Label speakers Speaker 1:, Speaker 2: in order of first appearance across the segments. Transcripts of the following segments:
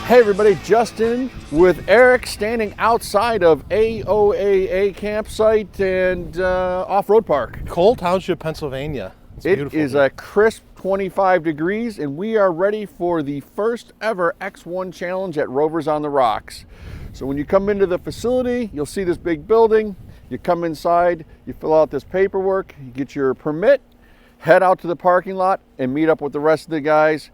Speaker 1: Hey everybody, Justin with Eric standing outside of AOAA campsite and off-road park.
Speaker 2: Cole Township, Pennsylvania. It's
Speaker 1: It is a crisp 25 degrees and we are ready for the first ever X1 challenge at Rovers on the Rocks. So when you come into the facility, you'll see this big building. You come inside, you fill out this paperwork, you get your permit, head out to the parking lot and meet up with the rest of the guys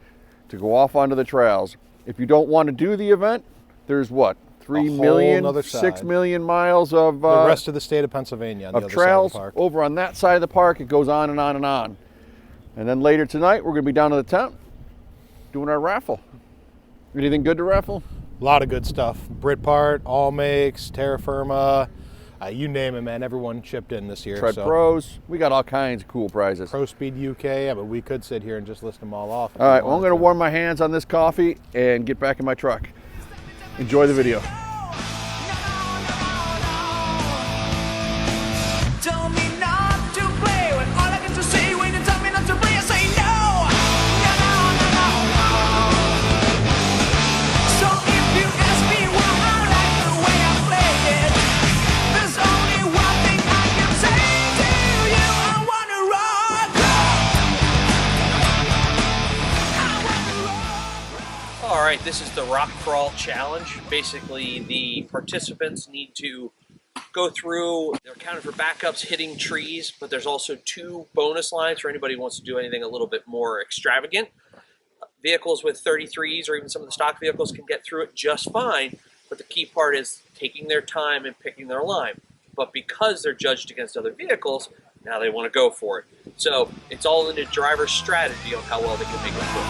Speaker 1: to go off onto the trails. If you don't want to do the event, there's what, 3 million, 6 million miles of
Speaker 2: the rest of the state of Pennsylvania on the other
Speaker 1: trails
Speaker 2: side of the park.
Speaker 1: Over on that side of the park. It goes on and on and on. And then later tonight, we're going to be down to the tent doing our raffle. Anything good to raffle?
Speaker 2: A lot of good stuff. Britpart, All Makes, Terra Firma, you name it, man. Everyone chipped in this year.
Speaker 1: Tread Pros. We got all kinds of cool prizes.
Speaker 2: Pro Speed UK, yeah, but we could sit here and just list them all off.
Speaker 1: All right, well, I'm going to warm my hands on this coffee and get back in my truck. Enjoy the video.
Speaker 3: Tell me not to play when all I get to say when you tell me not to play, I say no. So if you ask me why I like the way I play it, there's only one thing I can say to you. I wanna rock.
Speaker 4: All right, this is the Rock Crawl Challenge. Basically, the participants need to go through, they're counted for backups hitting trees, but there's also 2 bonus lines for anybody who wants to do anything a little bit more extravagant. Vehicles with 33s or even some of the stock vehicles can get through it just fine, but the key part is taking their time and picking their line. But because they're judged against other vehicles, now they want to go for it. So it's all in the driver's strategy on how well they can make it through.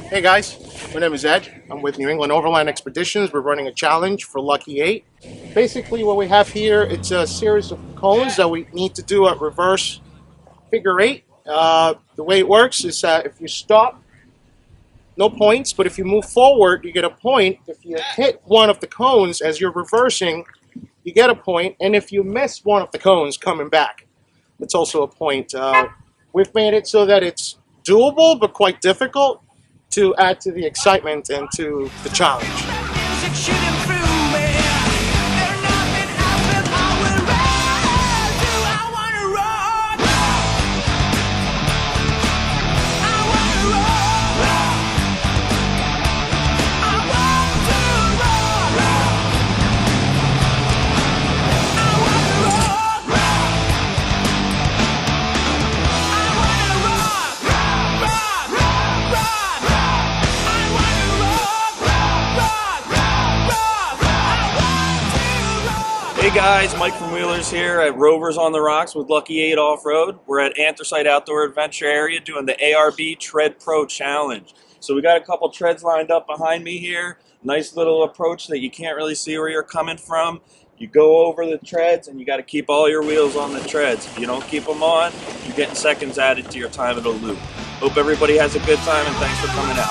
Speaker 5: Hey guys, my name is Ed. I'm with New England Overland Expeditions. We're running a challenge for Lucky 8. Basically what we have here, it's a series of cones that we need to do a reverse figure 8. The way it works is that if you stop, no points, but if you move forward, you get a point. If you hit one of the cones as you're reversing, you get a point, and if you miss one of the cones coming back, it's also a point. We've made it so that it's doable, but quite difficult, to add to the excitement and to the challenge.
Speaker 6: Hey guys, Mike from Wheelers here at Rovers on the Rocks with Lucky 8 Off-Road. We're at Anthracite Outdoor Adventure Area doing the ARB Tread Pro Challenge. So we got a couple treads lined up behind me here. Nice little approach that you can't really see where you're coming from. You go over the treads and you got to keep all your wheels on the treads. If you don't keep them on, you're getting seconds added to your time of the loop. Hope everybody has a good time and thanks for coming out.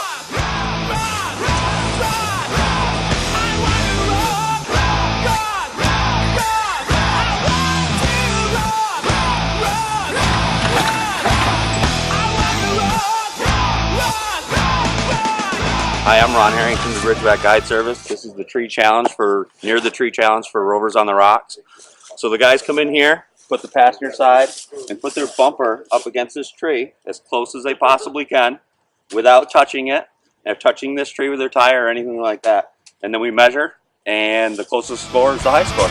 Speaker 7: Hi, I'm Ron Harrington, the Ridgeback Guide Service. This is the tree challenge for Rovers on the Rocks. So the guys come in here, put the passenger side, and put their bumper up against this tree as close as they possibly can without touching it, or touching this tree with their tire or anything like that. And then we measure, and the closest score is the high score.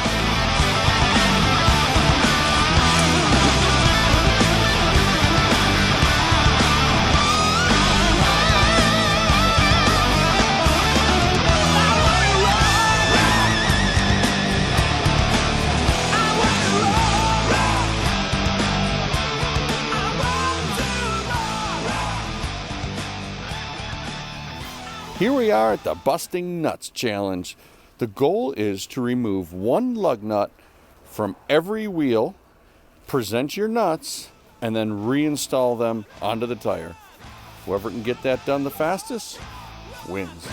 Speaker 1: Here we are at the Busting Nuts Challenge. The goal is to remove one lug nut from every wheel, present your nuts, and then reinstall them onto the tire. Whoever can get that done the fastest wins.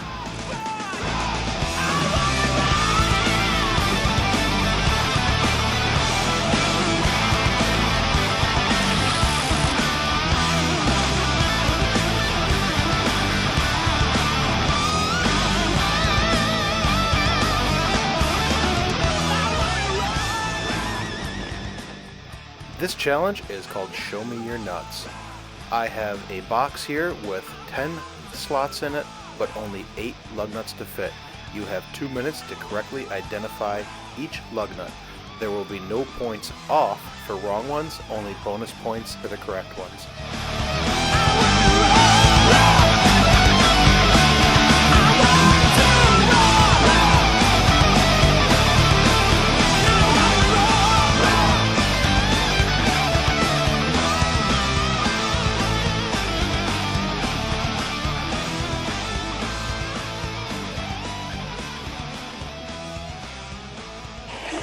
Speaker 2: This challenge is called Show Me Your Nuts. I have a box here with 10 slots in it, but only 8 lug nuts to fit. You have 2 minutes to correctly identify each lug nut. There will be no points off for wrong ones, only bonus points for the correct ones.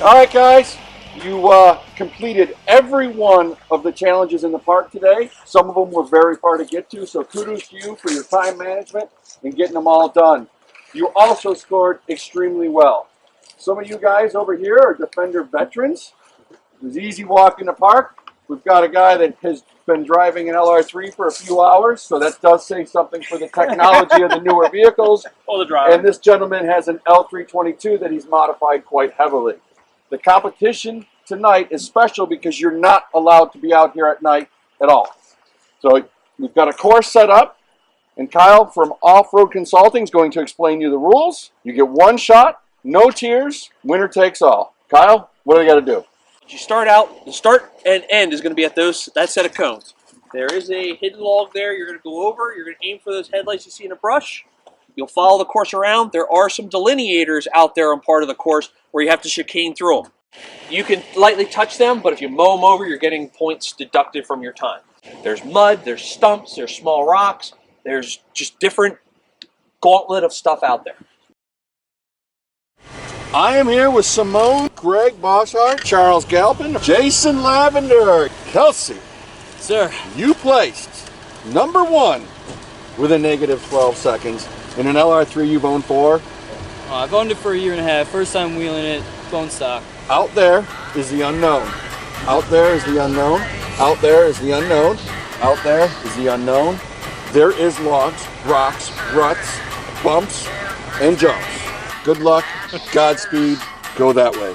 Speaker 1: All right, guys, you completed every one of the challenges in the park today. Some of them were very far to get to, so kudos to you for your time management and getting them all done. You also scored extremely well. Some of you guys over here are Defender veterans. It was easy walking the park. We've got a guy that has been driving an LR3 for a few hours, so that does say something for the technology of the newer vehicles.
Speaker 6: Oh, the driver.
Speaker 1: And this gentleman has an L322 that he's modified quite heavily. The competition tonight is special because you're not allowed to be out here at night at all. So we've got a course set up, and Kyle from Off-Road Consulting is going to explain you the rules. You get one shot, no tears, winner takes all. Kyle, what do I got to do?
Speaker 4: You start out, the start and end is going to be at that set of cones. There is a hidden log there you're going to go over. You're going to aim for those headlights you see in a brush. You'll follow the course around. There are some delineators out there on part of the course where you have to chicane through them. You can lightly touch them, but if you mow them over, you're getting points deducted from your time. There's mud, there's stumps, there's small rocks. There's just different gauntlet of stuff out there.
Speaker 1: I am here with Simone, Greg Boshart, Charles Galpin, Jason Lavender. Kelsey,
Speaker 8: Sir,
Speaker 1: you placed number 1 with a negative 12 seconds in an LR3 you've owned for.
Speaker 8: I've owned it for a year and a half. First time wheeling it, bone stock.
Speaker 1: Out there is the unknown. Out there is the unknown. Out there is the unknown. Out there is the unknown. There is logs, rocks, ruts, bumps, and jumps. Good luck, Godspeed, go that way.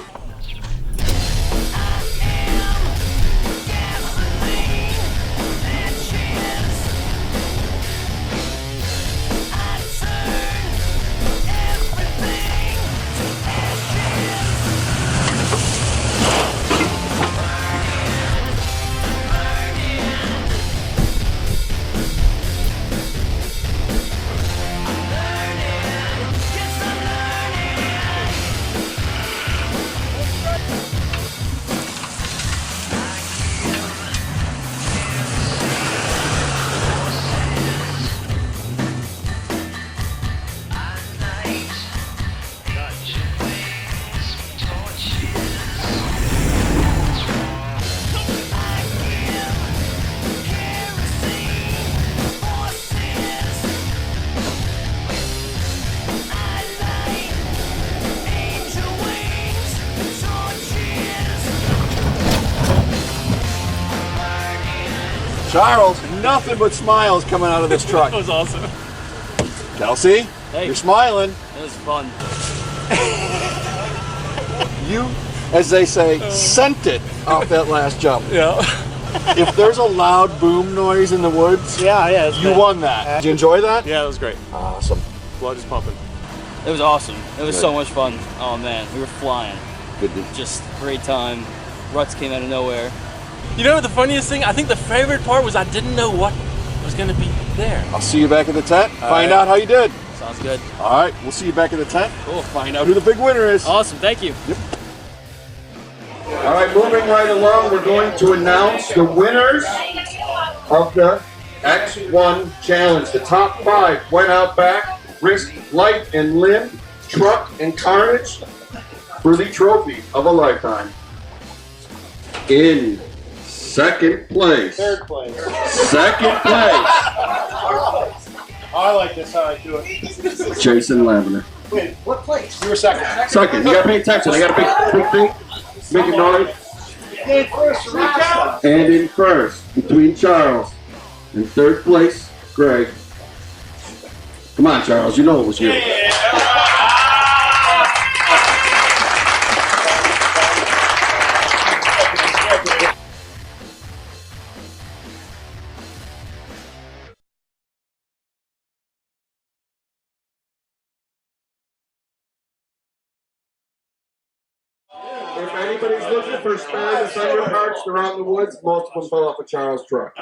Speaker 1: Charles, nothing but smiles coming out of this truck.
Speaker 8: That was awesome.
Speaker 1: Kelsey,
Speaker 8: Hey.
Speaker 1: you're smiling.
Speaker 8: It was fun.
Speaker 1: You, as they say, sent it off that last jump.
Speaker 8: Yeah.
Speaker 1: If there's a loud boom noise in the woods,
Speaker 2: Yeah,
Speaker 1: you won that. Did you enjoy that?
Speaker 2: Yeah, it was great.
Speaker 1: Awesome.
Speaker 2: Blood is pumping.
Speaker 8: It was awesome. It was
Speaker 1: Good.
Speaker 8: so much fun. Oh man, we were flying.
Speaker 1: Good to
Speaker 8: Just great time. Ruts came out of nowhere.
Speaker 9: You know the funniest thing? I think the favorite part was I didn't know what was going to be there.
Speaker 1: I'll see you back at the tent. Find
Speaker 8: right.
Speaker 1: out how you did.
Speaker 8: Sounds good.
Speaker 1: All right, we'll see you back at the tent.
Speaker 8: Cool.
Speaker 1: Find out who the big winner is.
Speaker 8: Awesome. Thank you.
Speaker 1: All right, moving right along, we're going to announce the winners of the X1 Challenge. The top 5 went out back, risked life and limb truck and carnage for the trophy of a lifetime. In second place.
Speaker 5: Third place.
Speaker 1: Second place.
Speaker 5: I like this how I do it.
Speaker 1: Jason Lavender.
Speaker 5: Wait, what place? You were second.
Speaker 1: Second. You gotta pay attention. I gotta make a noise. And in first, between Charles. In third place, Greg. Come on, Charles. You know it was you. If anybody's looking for spare defender parts around the woods, most of them fell off a Charles truck.